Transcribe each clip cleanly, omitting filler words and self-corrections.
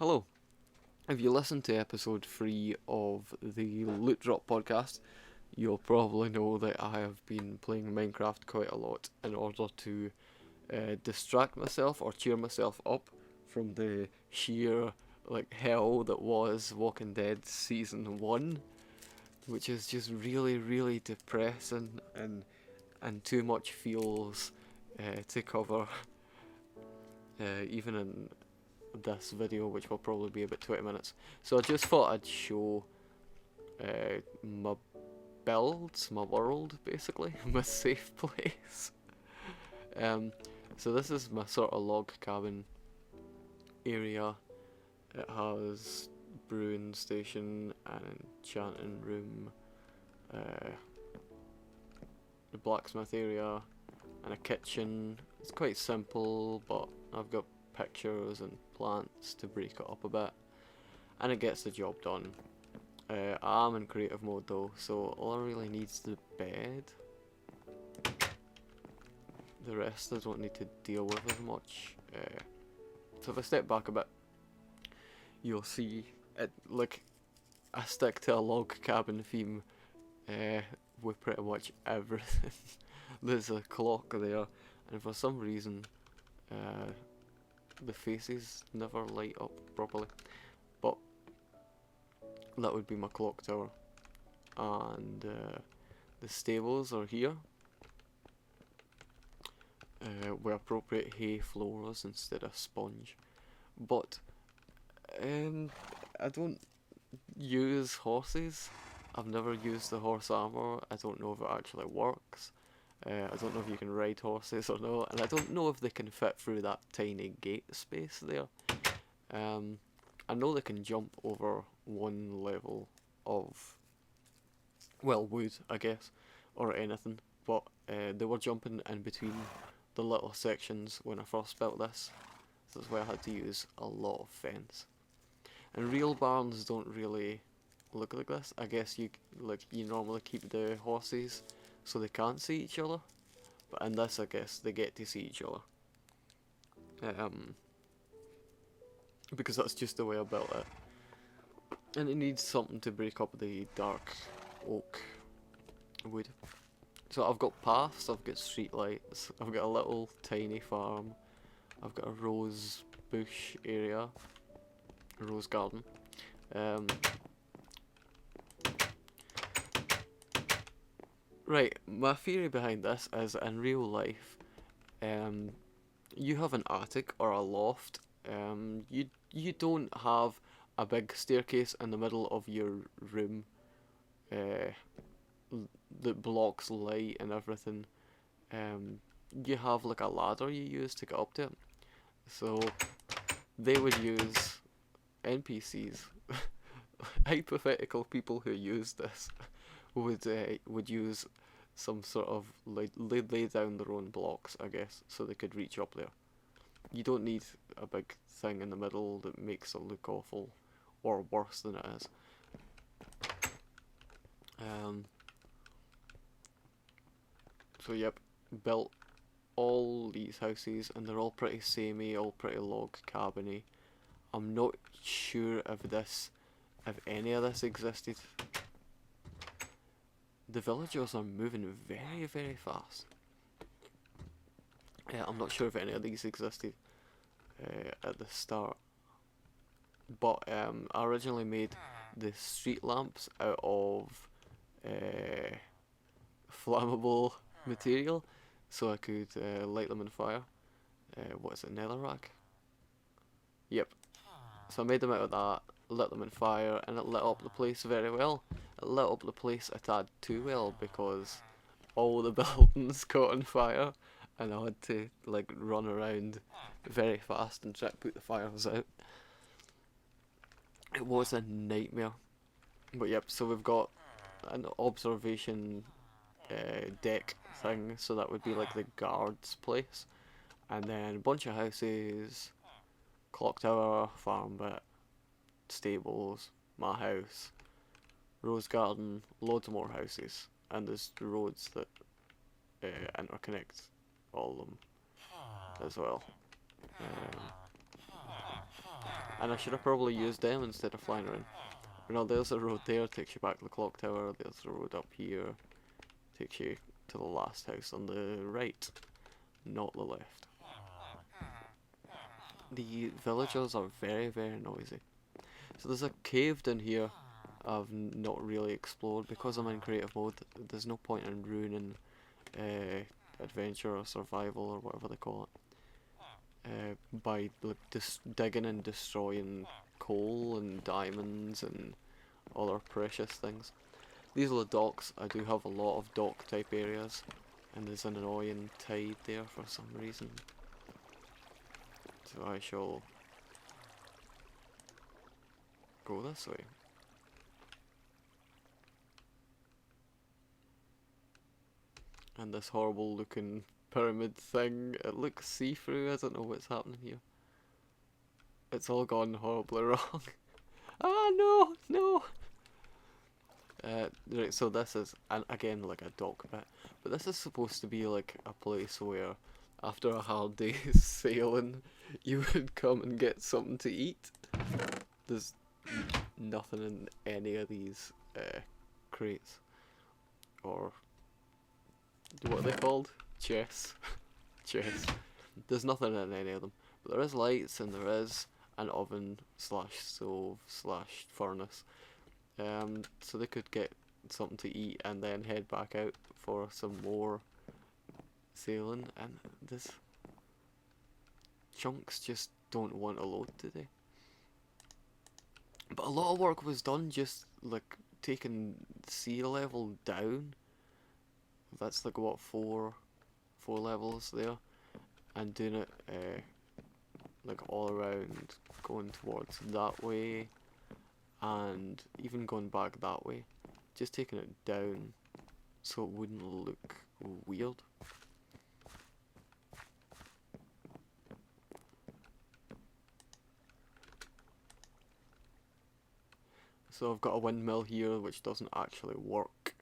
Hello. If you listened to episode 3 of the Loot Drop podcast, you'll probably know that I have been playing Minecraft quite a lot in order to distract myself or cheer myself up from the sheer hell that was Walking Dead season 1, which is just really, really depressing and too much feels to cover, even in this video, which will probably be about 20 minutes. So I just thought I'd show my builds, my world basically, my safe place. Um, so this is my sort of log cabin area. It has brewing station, an enchanting room, the blacksmith area, and a kitchen. It's quite simple, but I've got pictures and plants to break it up a bit, and it gets the job done. I'm in creative mode though, so all I really need is the bed. The rest I don't need to deal with as much. So if I step back a bit, you'll see it I stick to a log cabin theme with pretty much everything. There's a clock there, and for some reason the faces never light up properly, but that would be my clock tower. And the stables are here, with appropriate hay floors instead of sponge. But I don't use horses. I've never used the horse armor. I don't know if it actually works. I don't know if you can ride horses or not, and I don't know if they can fit through that tiny gate space there. I know they can jump over one level of, well, wood, I guess, or anything, but they were jumping in between the little sections when I first built this, so that's why I had to use a lot of fence. And real barns don't really look like this. I guess you normally keep the horses so they can't see each other, but in this I guess they get to see each other. Because that's just the way I built it. And it needs something to break up the dark oak wood. So I've got paths, I've got street lights, I've got a little tiny farm, I've got a rose bush area, a rose garden. Right, my theory behind this is in real life, you have an attic or a loft. You don't have a big staircase in the middle of your room that blocks light and everything. You have like a ladder you use to get up to it. So they would use NPCs, hypothetical people who use this would use some sort of lay down their own blocks, I guess, so they could reach up there. You don't need a big thing in the middle that makes it look awful or worse than it is. So yep, built all these houses, and they're all pretty samey, all pretty log cabiny. I'm not sure if any of this existed. The villagers are moving very, very fast. I'm not sure if any of these existed at the start. But I originally made the street lamps out of flammable material, so I could light them on fire. What is it, netherrack? Yep. So I made them out of that, lit them on fire, and it lit up the place very well. It lit up the place a tad too well because all the buildings caught on fire, and I had to run around very fast and try to put the fires out. It was a nightmare. But yep, so we've got an observation deck thing, so that would be like the guard's place, and then a bunch of houses, clock tower, farm bit, stables, my house, rose garden, loads more houses, and there's roads that interconnect all of them as well. And I should have probably used them instead of flying around. You know, there's a road there, takes you back to the clock tower. There's a road up here, takes you to the last house on the right, not the left. The villagers are very, very noisy. So there's a cave down here I've not really explored because I'm in creative mode. There's no point in ruining adventure or survival or whatever they call it by like, digging and destroying coal and diamonds and other precious things. These are the docks. I do have a lot of dock type areas, and there's an annoying tide there for some reason. So I shall go this way. And this horrible looking pyramid thing, it looks see-through. I don't know what's happening here. It's all gone horribly wrong. Ah, no, no! Right, so this is, and again, like a dock bit, but this is supposed to be like a place where after a hard day's sailing, you would come and get something to eat. There's nothing in any of these crates, or what are they called? Chests. Chests. There's nothing in any of them, but there is lights and there is an oven slash stove slash furnace. So they could get something to eat and then head back out for some more sailing, and this chunks just don't want to load today. But a lot of work was done just like taking sea level down. That's like what, four levels there, and doing it like all around, going towards that way and even going back that way, just taking it down so it wouldn't look weird. So I've got a windmill here which doesn't actually work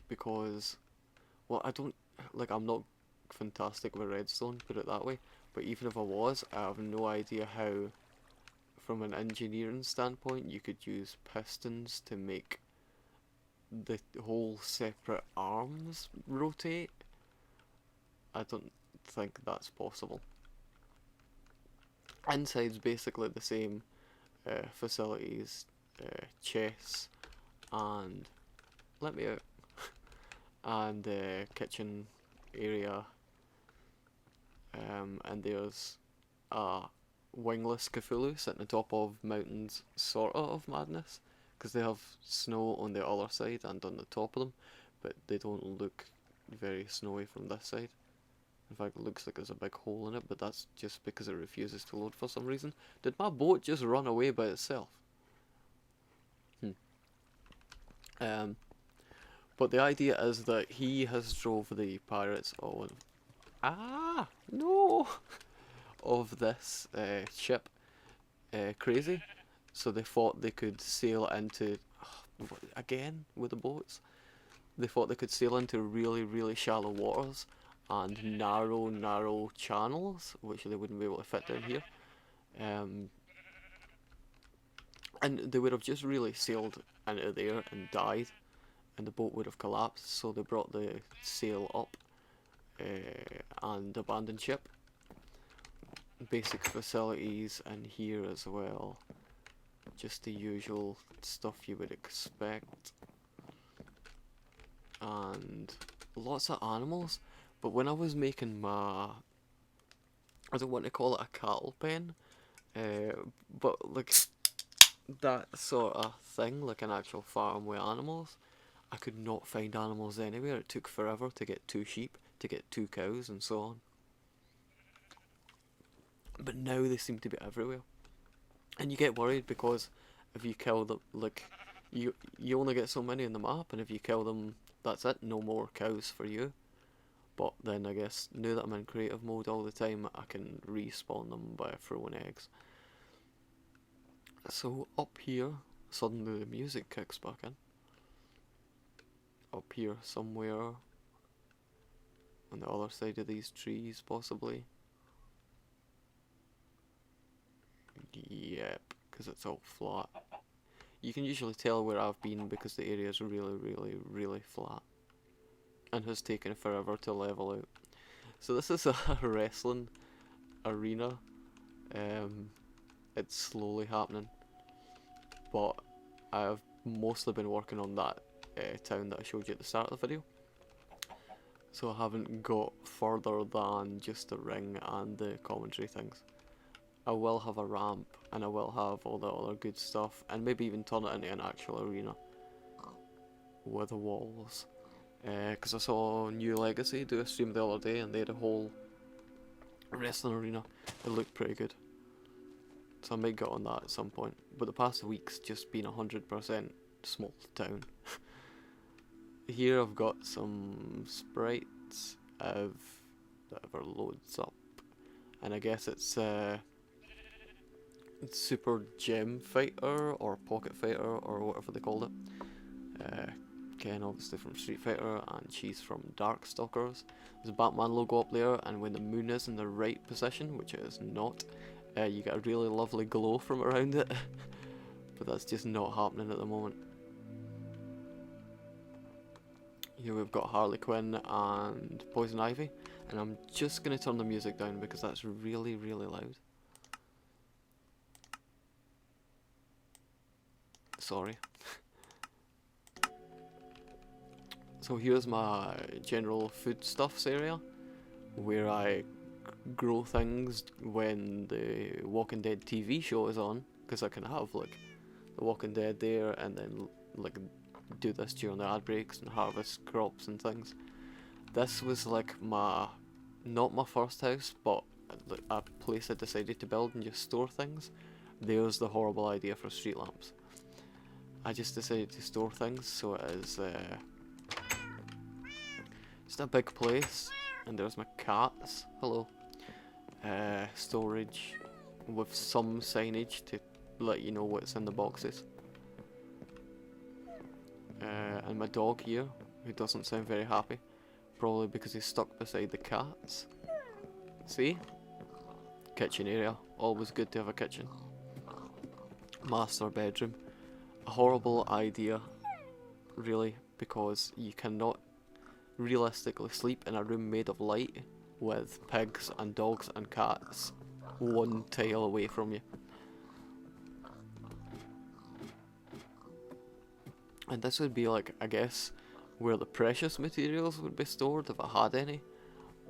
because, well, I'm not fantastic with redstone, put it that way, but even if I was, I have no idea how, from an engineering standpoint, you could use pistons to make the whole separate arms rotate. I don't think that's possible. Inside's basically the same facilities, chests, and let me out, and kitchen area, and there's a wingless Cthulhu sitting on top of mountains, sort of madness, because they have snow on the other side and on the top of them, but they don't look very snowy from this side. In fact, it looks like there's a big hole in it, but that's just because it refuses to load for some reason. Did my boat just run away by itself? But the idea is that he has drove the pirates on... Ah! No! Of this ship crazy. So they thought they could sail into... Again, with the boats? They thought they could sail into really, really shallow waters and narrow channels, which they wouldn't be able to fit down here. And they would have just really sailed into there and died, and the boat would have collapsed, so they brought the sail up and abandoned ship. Basic facilities in here as well, just the usual stuff you would expect, and lots of animals. But when I was making my, I don't want to call it a cattle pen, but like that sort of thing, like an actual farm with animals, I could not find animals anywhere. It took forever to get 2 sheep, to get 2 cows, and so on. But now they seem to be everywhere, and you get worried because if you kill them, like you only get so many on the map, and if you kill them, that's it. No more cows for you. But then I guess now that I'm in creative mode all the time, I can respawn them by throwing eggs. So up here, suddenly the music kicks back in. Up here somewhere, on the other side of these trees possibly. Yep. because it's all flat. You can usually tell where I've been because the area is really, really, really flat and has taken forever to level out. So this is a wrestling arena. It's slowly happening, but I've mostly been working on that town that I showed you at the start of the video. So I haven't got further than just the ring and the commentary things. I will have a ramp and I will have all the other good stuff and maybe even turn it into an actual arena with walls. Because I saw New Legacy do a stream the other day and they had a whole wrestling arena. It looked pretty good. So I might get on that at some point. But the past week's just been 100% small town. Here I've got some sprites of whatever loads up. And I guess it's Super Gem Fighter or Pocket Fighter or whatever they called it. Ken obviously from Street Fighter and she's from Darkstalkers. There's a Batman logo up there and when the moon is in the right position, which it is not, you get a really lovely glow from around it. But that's just not happening at the moment. Here we've got Harley Quinn and Poison Ivy, and I'm just going to turn the music down because that's really, really loud. Sorry. So here's my general foodstuffs area, where I grow things when the Walking Dead TV show is on, because I can have like the Walking Dead there and then like do this during the ad breaks and harvest crops and things. This was like not my first house, but a place I decided to build and just store things. There's the horrible idea for street lamps. I just decided to store things, so it is just a big place, and there's my cats. Hello. Storage with some signage to let you know what's in the boxes. And my dog here, who doesn't sound very happy, probably because he's stuck beside the cats. See? Kitchen area, always good to have a kitchen. Master bedroom. A horrible idea, really, because you cannot realistically sleep in a room made of light with pigs and dogs and cats one tile away from you. And this would be like, I guess, where the precious materials would be stored if I had any,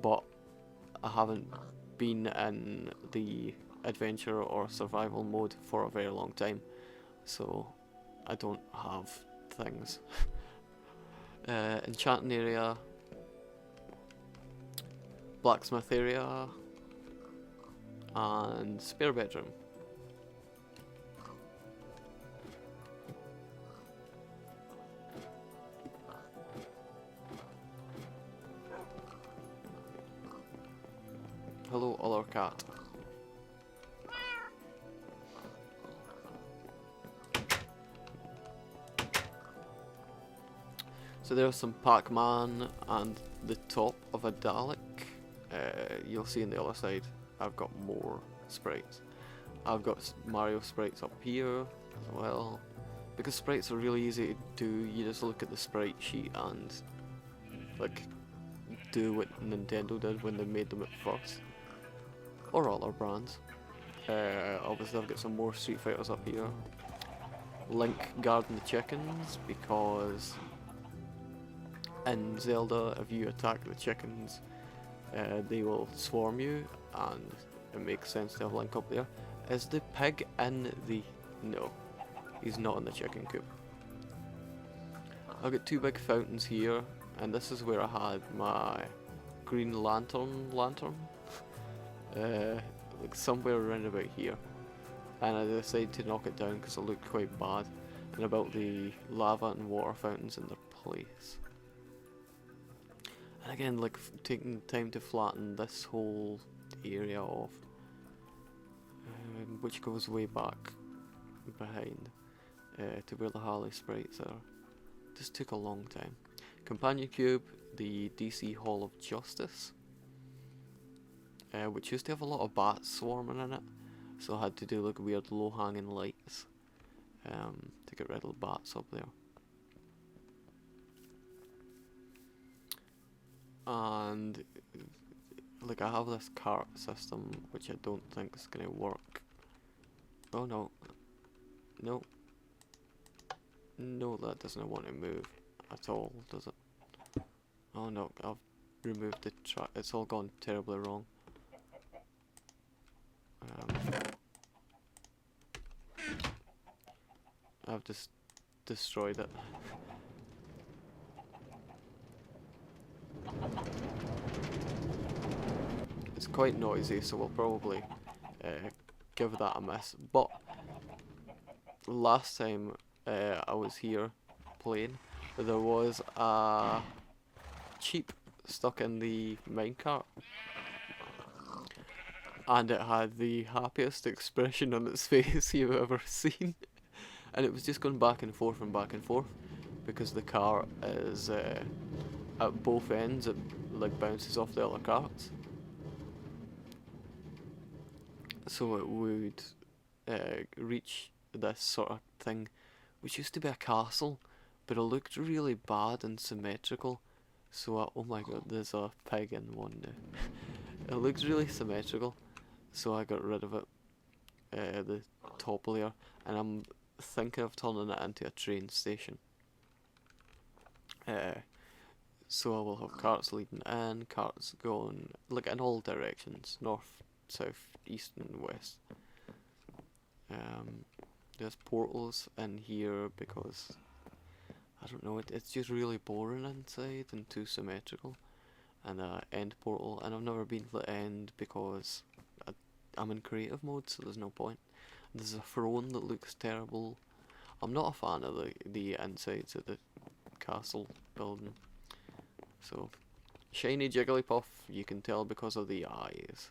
but I haven't been in the adventure or survival mode for a very long time, so I don't have things. Enchanting area, blacksmith area, and spare bedroom. Hello, other cat. So there's some Pac-Man and the top of a Dalek. You'll see on the other side I've got more sprites. I've got Mario sprites up here as well. Because sprites are really easy to do, you just look at the sprite sheet and like do what Nintendo did when they made them at first. Or other brands. Obviously I've got some more Street Fighters up here. Link guarding the chickens, because in Zelda if you attack the chickens they will swarm you, and it makes sense to have Link up there. Is the pig in the... No, he's not in the chicken coop. I've got two big fountains here, and this is where I had my Green Lantern like somewhere around about here, and I decided to knock it down because it looked quite bad, and I built the lava and water fountains in their place. And again, like taking time to flatten this whole area off, which goes way back behind to where the Harley sprites are. Just took a long time. Companion cube, the DC Hall of Justice, which used to have a lot of bats swarming in it, so I had to do like weird low-hanging light to get rid of the bats up there. And like I have this cart system which I don't think is gonna work. Oh no. No. No, that doesn't want to move at all, does it? Oh no, I've removed the track. It's all gone terribly wrong. I've just destroyed it. It's quite noisy, so we'll probably give that a miss. But last time I was here playing, there was a sheep stuck in the minecart, and it had the happiest expression on its face you've ever seen. And it was just going back and forth because the cart is at both ends. It like bounces off the other carts, so it would reach this sort of thing, which used to be a castle, but it looked really bad and symmetrical. So oh my god, there's a pig in one now. It looks really symmetrical, so I got rid of it, the top layer, and I'm thinking of turning it into a train station. So I will have carts leading in, carts going like in all directions, north, south, east and west. There's portals in here because I don't know, it's just really boring inside and too symmetrical. And end portal, and I've never been to the end because I'm in creative mode, so there's no point. There's a throne that looks terrible. I'm not a fan of the insides of the castle building. So, shiny Jigglypuff, you can tell because of the eyes.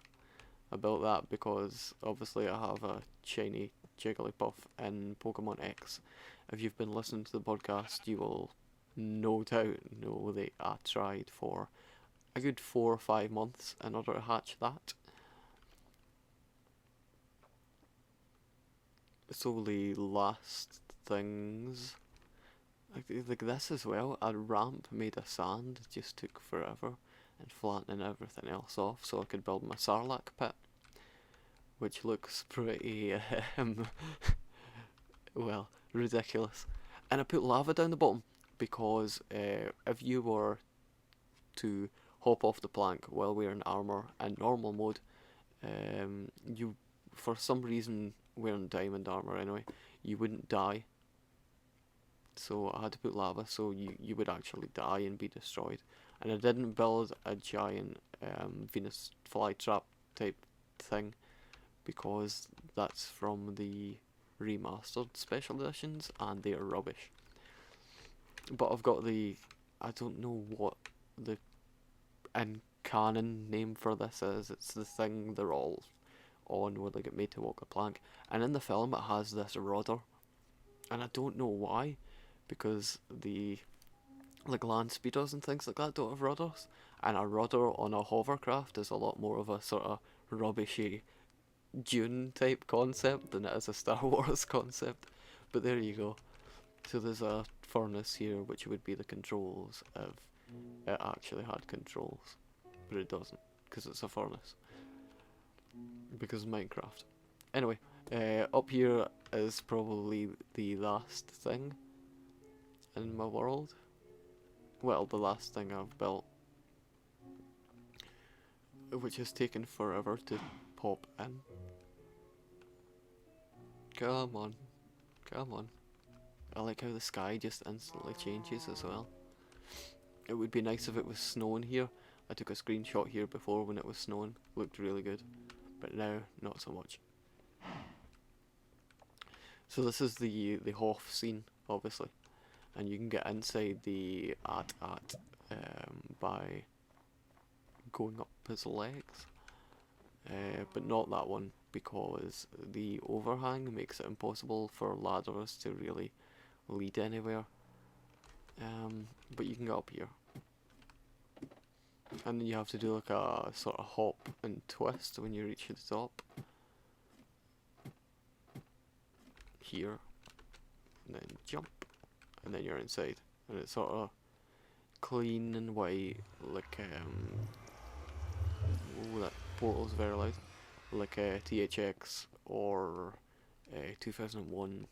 I built that because obviously I have a shiny Jigglypuff in Pokemon X. If you've been listening to the podcast, you will no doubt know that I tried for a good 4 or 5 months in order to hatch that. So the last things, like this as well, a ramp made of sand just took forever, and flattening everything else off so I could build my Sarlacc pit, which looks pretty, well, ridiculous. And I put lava down the bottom because if you were to hop off the plank while wearing armor in normal mode, you, for some reason, wearing diamond armor anyway, you wouldn't die. So I had to put lava so you would actually die and be destroyed. And I didn't build a giant Venus flytrap type thing because that's from the remastered special editions and they are rubbish. But I've got the, I don't know what the in canon name for this is. It's the thing they're all on where they get made to walk a plank, and in the film it has this rudder, and I don't know why, because the like land speeders and things like that don't have rudders, and a rudder on a hovercraft is a lot more of a sort of rubbishy Dune type concept than it is a Star Wars concept. But there you go. So there's a furnace here which would be the controls if it actually had controls, but it doesn't because it's a furnace. Because Minecraft. Anyway, up here is probably the last thing in my world. Well, the last thing I've built, which has taken forever to pop in. Come on, come on. I like how the sky just instantly changes as well. It would be nice if it was snowing here. I took a screenshot here before when it was snowing, looked really good. But now, not so much. So this is the Hoth scene, obviously, and you can get inside the AT-AT by going up his legs, but not that one because the overhang makes it impossible for ladders to really lead anywhere. But you can get up here. And then you have to do like a sort of hop and twist when you reach the top. Here. and then jump, and then you're inside, and it's sort of clean and white, like oh, that portal's very loud, like THX or 2001,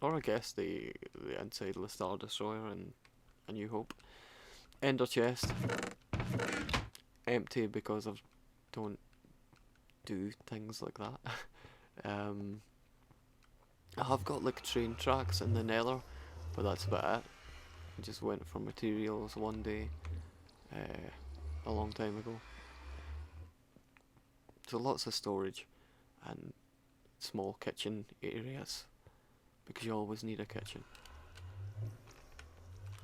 or I guess the inside of the Star Destroyer and A New Hope. Ender chest, empty because I don't do things like that. I have got like train tracks in the Nether, but that's about it. I just went for materials one day, a long time ago. So lots of storage and small kitchen areas, because you always need a kitchen.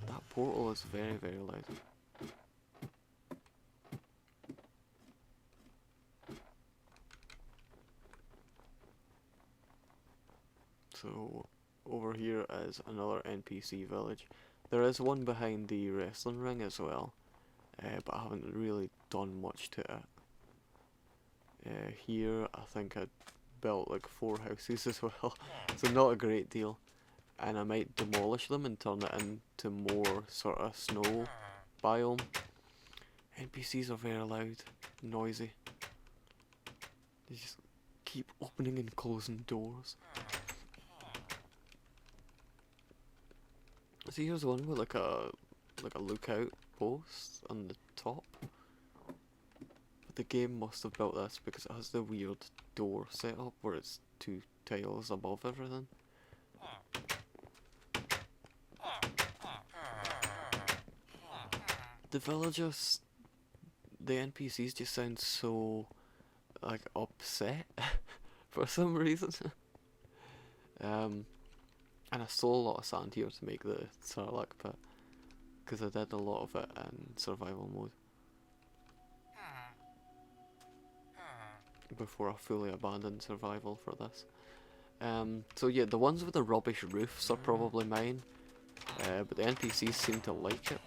That portal is very, very loud. So over here is another NPC village. There is one behind the wrestling ring as well, but I haven't really done much to it. Here I think I built like 4 houses as well, so not a great deal. And I might demolish them and turn it into more sort of snow biome. NPCs are very loud, noisy. They just keep opening and closing doors. So here's one with like a lookout post on the top. But the game must have built this because it has the weird door setup where it's 2 tiles above everything. The villagers, the NPCs just sound so like upset for some reason. And I stole a lot of sand here to make the Sarlacc pit, because I did a lot of it in survival mode before I fully abandoned survival for this. So yeah, the ones with the rubbish roofs are probably mine, but the NPCs seem to like it,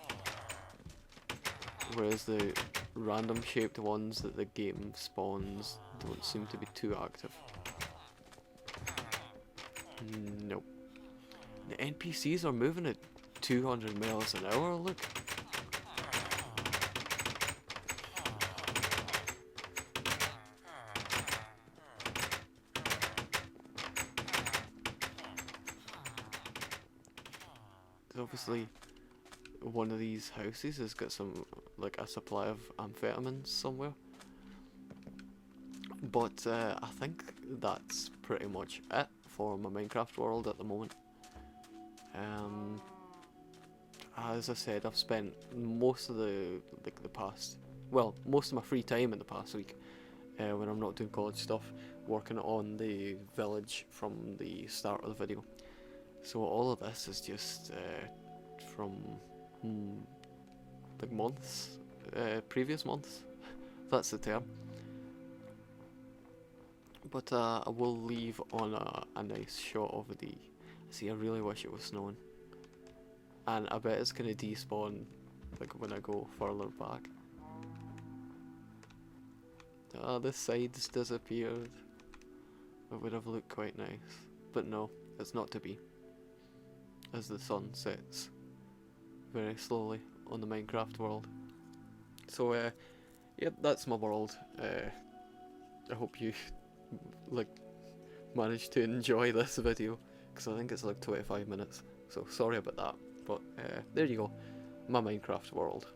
whereas the random shaped ones that the game spawns don't seem to be too active. Nope. The NPCs are moving at 200 miles an hour, look. Obviously, one of these houses has got some, like a supply of amphetamines somewhere. But I think that's pretty much it for my Minecraft world at the moment. As I said, I've spent most of most of my free time in the past week, when I'm not doing college stuff, working on the village from the start of the video. So all of this is just from like months, previous months. That's the term. But I will leave on a nice shot of the. See, I really wish it was snowing. And I bet it's gonna despawn like when I go further back. The sides disappeared. It would have looked quite nice. But no, it's not to be. As the sun sets very slowly on the Minecraft world. So yeah, that's my world. I hope you managed to enjoy this video, because I think it's like 25 minutes, so sorry about that, but there you go, my Minecraft world.